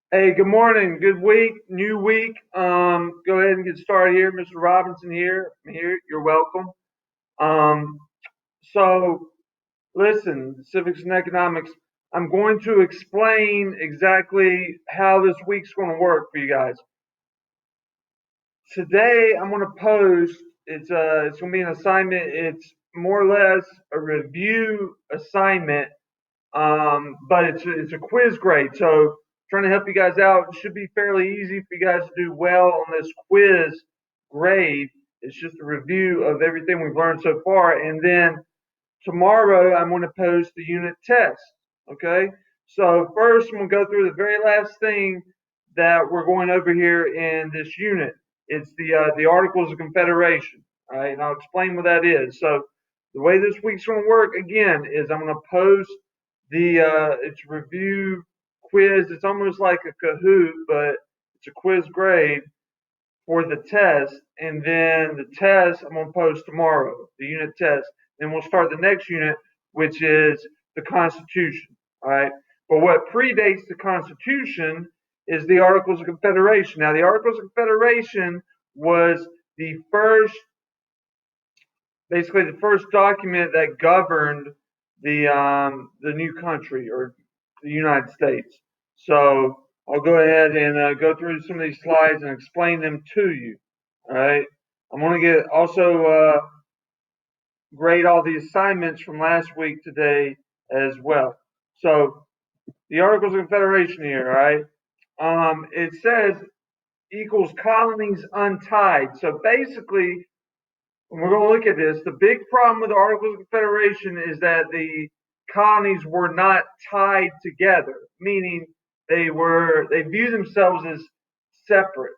Hey, good morning. Good week, new week. Go ahead and get started here. Mr. Robinson here. I'm here. You're welcome. Um, so listen, civics and economics. I'm going to explain exactly how this week's going to work for you guys. Today, I'm going to post. It's going to be an assignment. It's more or less a review assignment, but it's a quiz grade. So trying to help you guys out. It should be fairly easy for you guys to do well on this quiz grade. It's just a review of everything we've learned so far, and then tomorrow I'm going to post the unit test. Okay. So first, I'm going to go through the very last thing that we're going over here in this unit. It's the Articles of Confederation. All right, and I'll explain what that is. So the way this week's going to work again is I'm going to post the it's review quiz. It's almost like a Kahoot, but it's a quiz grade for the test, and then the test I'm going to post tomorrow, the unit test. Then we'll start the next unit, which is the Constitution. All right. But what predates the Constitution is the Articles of Confederation. Now, the Articles of Confederation was the first, basically the first document that governed the new country or the United States. So I'll go ahead and go through some of these slides and explain them to you. All right. I'm going to get also grade all the assignments from last week today as well. So the Articles of Confederation here, all right. It says equals colonies untied. So basically, when we're going to look at this, the big problem with the Articles of Confederation is that the colonies were not tied together, meaning they view themselves as separate,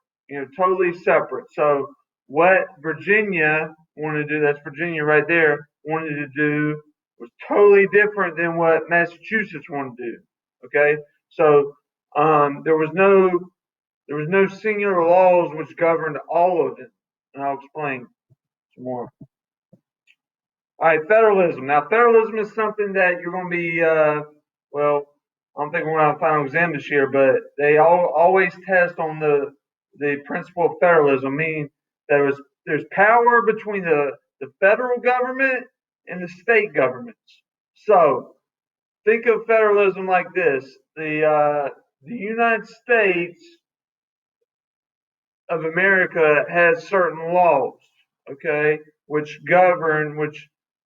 totally separate. So what Virginia wanted to do, that's Virginia right there, wanted to do was totally different than what Massachusetts wanted to do. Okay, so there was no singular laws which governed all of it, and I'll explain some more. All right, federalism. Now, federalism is something that you're going to be, well, I don't think we're going to have a final exam this year, but they always test on the principle of federalism, meaning there's power between the federal government and the state governments. So think of federalism like this: the United States of America has certain laws, okay, which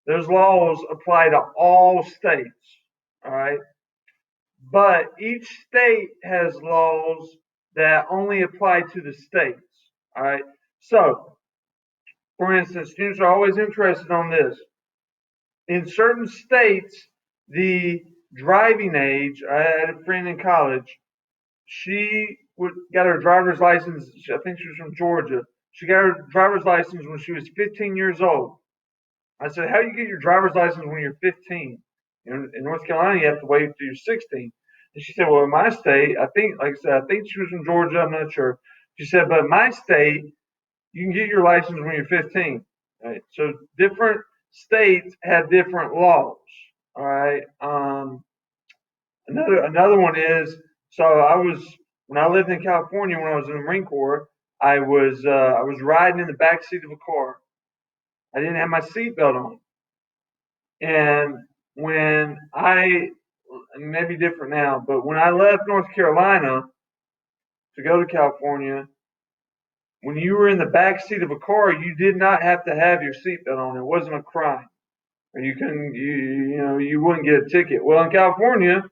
those laws apply to all states, all right. But each state has laws that only apply to the states, all right. So, for instance, students are always interested on this. In certain states, the driving age. I had a friend in college. She got her driver's license. I think she was from Georgia. She got her driver's license when she was 15 years old. I said, "How do you get your driver's license when you're 15? In North Carolina, you have to wait until you're 16." And she said, "Well, in my state, I think, like I said, I think she was from Georgia. I'm not sure." She said, "But in my state, you can get your license when you're 15." Right? So different states have different laws. All right. Another one is, so I was when I lived in California when I was in the Marine Corps. I was riding in the back seat of a car. I didn't have my seatbelt on, and when I it may be different now, but when I left North Carolina to go to California, when you were in the back seat of a car, you did not have to have your seatbelt on. It wasn't a crime, or you couldn't you wouldn't get a ticket. Well, in California,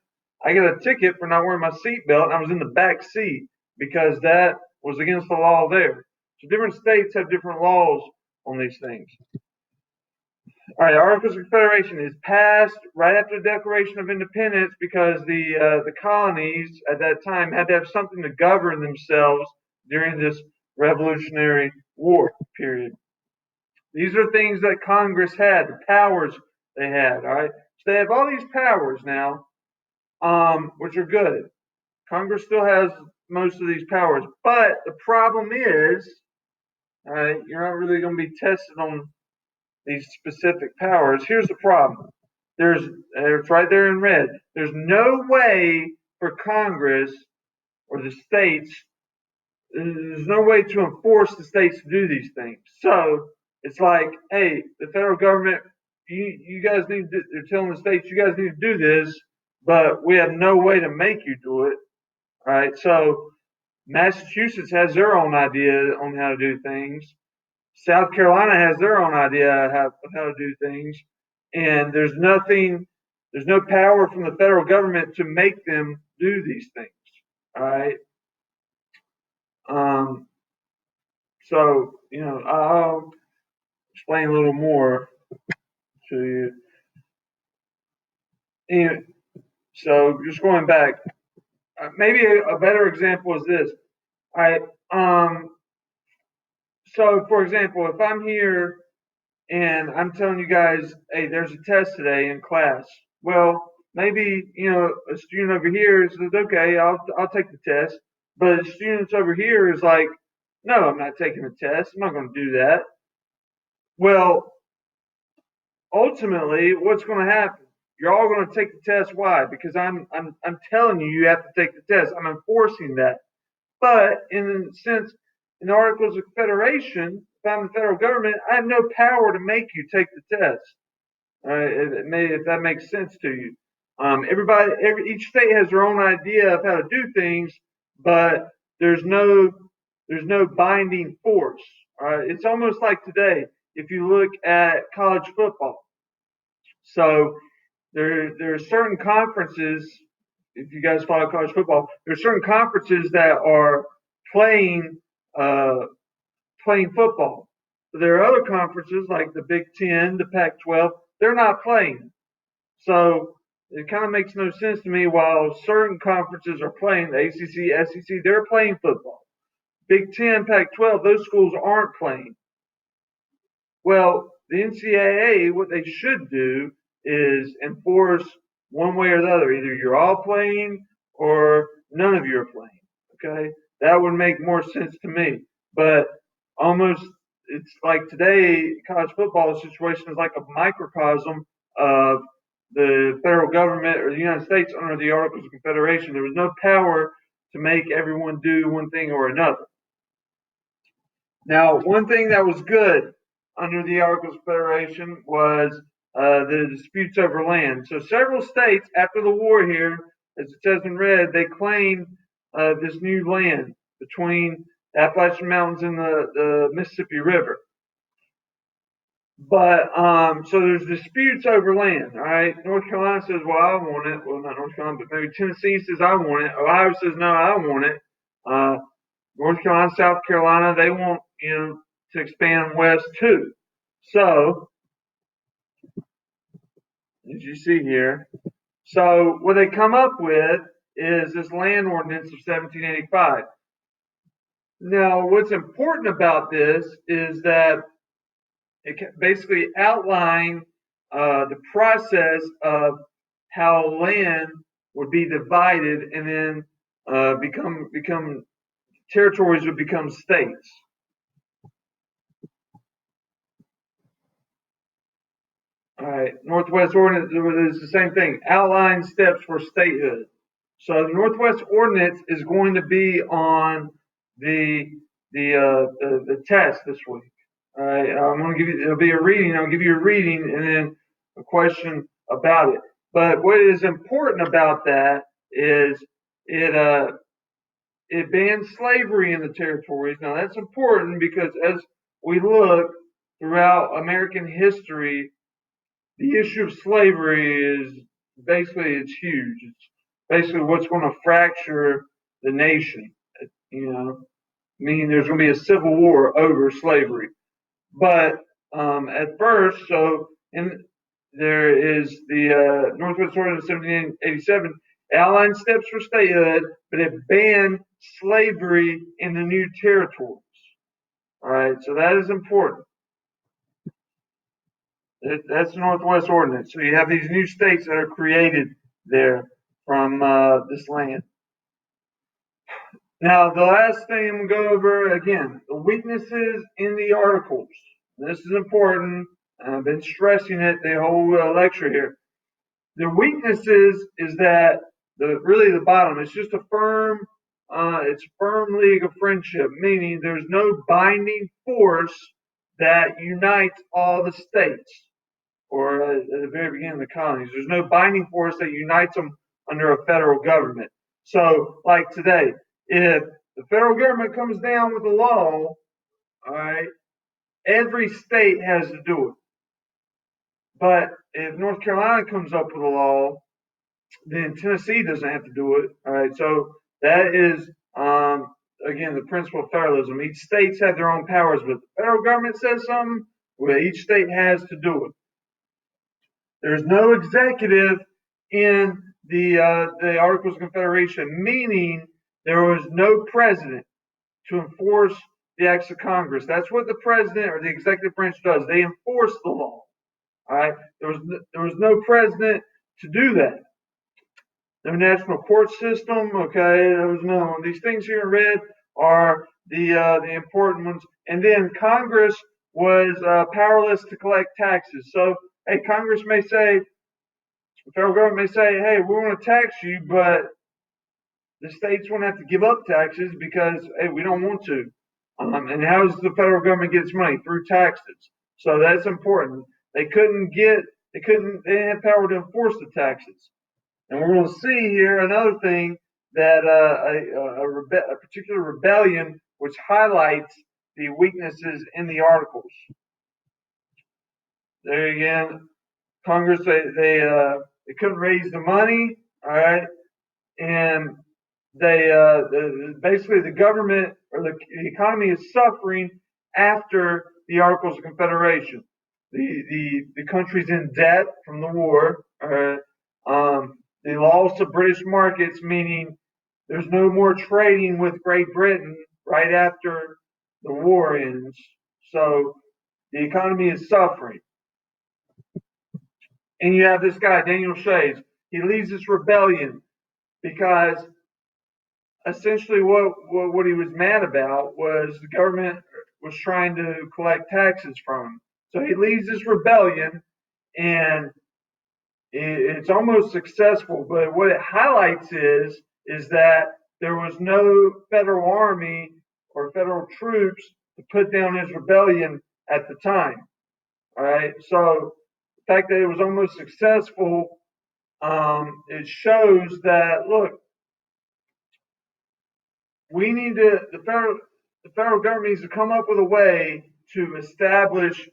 I got a ticket for not wearing my seatbelt, and I was in the back seat because that was against the law there. So different states have different laws on these things. All right, Articles of Confederation is passed right after the Declaration of Independence because the colonies at that time had to have something to govern themselves during this Revolutionary War period. These are things that Congress had, the powers they had. All right, so they have all these powers now, which are good. Congress still has most of these powers, but the problem is, all right, you're not really going to be tested on these specific powers. Here's the problem. It's right there in red. There's no way for Congress or the states, there's no way to enforce the states to do these things. So it's like, hey, the federal government, you guys need to, they're telling the states, you guys need to do this, but we have no way to make you do it. All right. So Massachusetts has their own idea on how to do things. South Carolina has their own idea of how to do things. And there's no power from the federal government to make them do these things. All right. Um, so, I'll explain a little more to you. And so, just going back, maybe a better example is this. All right. So, for example, if I'm here and I'm telling you guys, hey, there's a test today in class. Well, maybe a student over here says, okay, I'll take the test, but a student over here is like, no, I'm not taking the test. I'm not going to do that. Well, ultimately, what's going to happen? You're all going to take the test. Why? Because I'm telling you, you have to take the test. I'm enforcing that. But in a sense, in the Articles of Confederation, if I'm the federal government, I have no power to make you take the test. If that makes sense to you. Each state has their own idea of how to do things, but there's no binding force. It's almost like today, if you look at college football. So there are certain conferences. If you guys follow college football, there are certain conferences that are playing playing football. But there are other conferences like the Big Ten, the Pac-12. They're not playing. So it kind of makes no sense to me. While certain conferences are playing, the ACC, SEC, they're playing football. Big Ten, Pac-12, those schools aren't playing. Well, the NCAA, what they should do is enforce one way or the other. Either you're all playing or none of you are playing. Okay, that would make more sense to me. But almost, it's like today, college football situation is like a microcosm of the federal government or the United States under the Articles of Confederation. There was no power to make everyone do one thing or another. Now, one thing that was good under the Articles of Confederation was the disputes over land. So several states after the war here, as it says in red, they claimed this new land between the Appalachian Mountains and the Mississippi River. But so there's disputes over land. All right, North Carolina says, "Well, I want it." Well, not North Carolina, but maybe Tennessee says, "I want it." Ohio says, "No, I want it." North Carolina, South Carolina, they want to expand west too. So, as you see here, so what they come up with is this land ordinance of 1785. Now, what's important about this is that it basically outlined the process of how land would be divided and then become territories would become states. All right, Northwest Ordinance is the same thing. Outline steps for statehood. So the Northwest Ordinance is going to be on the test this week. All right, I'm going to give you. It'll be a reading. I'll give you a reading and then a question about it. But what is important about that is it bans slavery in the territories. Now that's important because as we look throughout American history, the issue of slavery is basically it's huge. It's basically what's going to fracture the nation. Meaning there's going to be a civil war over slavery. But at first, there is the Northwest Ordinance of 1787 outlined steps for statehood, but it banned slavery in the new territories. All right, so that is important. That's the Northwest Ordinance. So you have these new states that are created there from this land. Now, the last thing I'm going to go over again, the weaknesses in the articles. This is important. I've been stressing it the whole lecture here. The weaknesses is that really the bottom. It's just a firm it's a firm league of friendship, meaning there's no binding force that unites all the states, or at the very beginning of the colonies. There's no binding force that unites them under a federal government. So, like today, if the federal government comes down with a law, all right, every state has to do it. But if North Carolina comes up with a law, then Tennessee doesn't have to do it. All right, so that is again the principle of federalism. Each states have their own powers, but the federal government says something, well, each state has to do it. There's no executive in the Articles of Confederation, meaning there was no president to enforce the acts of Congress. That's what the president or the executive branch does. They enforce the law. All right. There was no president to do that. No national court system. Okay. There was no. These things here in red are the important ones. And then Congress was powerless to collect taxes. So, hey, Congress may say, the federal government may say, hey, we want to tax you, but the states won't have to give up taxes because, hey, we don't want to. And how does the federal government get its money? Through taxes. So that's important. They didn't have power to enforce the taxes. And we're going to see here another thing that a particular rebellion which highlights the weaknesses in the Articles. There again, Congress they couldn't raise the money, all right, and basically the government or the economy is suffering after the Articles of Confederation. The country's in debt from the war. The loss of British markets, meaning there's no more trading with Great Britain right after the war ends. So the economy is suffering. And you have this guy, Daniel Shays. He leads this rebellion because essentially what he was mad about was the government was trying to collect taxes from him. So he leads this rebellion, and it's almost successful. But what it highlights is that there was no federal army or federal troops to put down his rebellion at the time. All right, so the fact that it was almost successful, it shows that look, the federal government needs to come up with a way to establish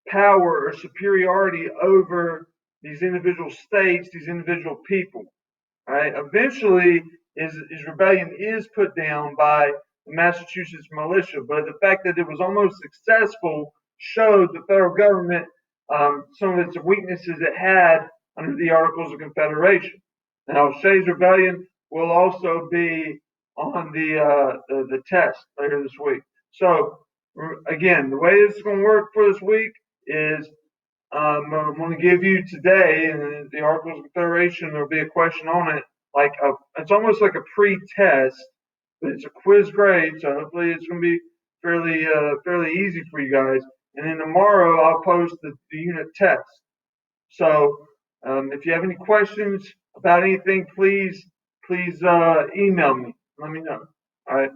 power or superiority over these individual states, these individual people. Right? Eventually, his rebellion is put down by the Massachusetts militia, but the fact that it was almost successful showed the federal government some of its weaknesses it had under the Articles of Confederation. Now, Shays' rebellion will also be on the test later this week. So, again, the way this is going to work for this week is I'm going to give you today in the Articles of Confederation. There'll be a question on it, it's almost like a pre-test, but it's a quiz grade. So hopefully it's going to be fairly easy for you guys. And then tomorrow I'll post the unit test. So if you have any questions about anything, please email me. Let me know. All right.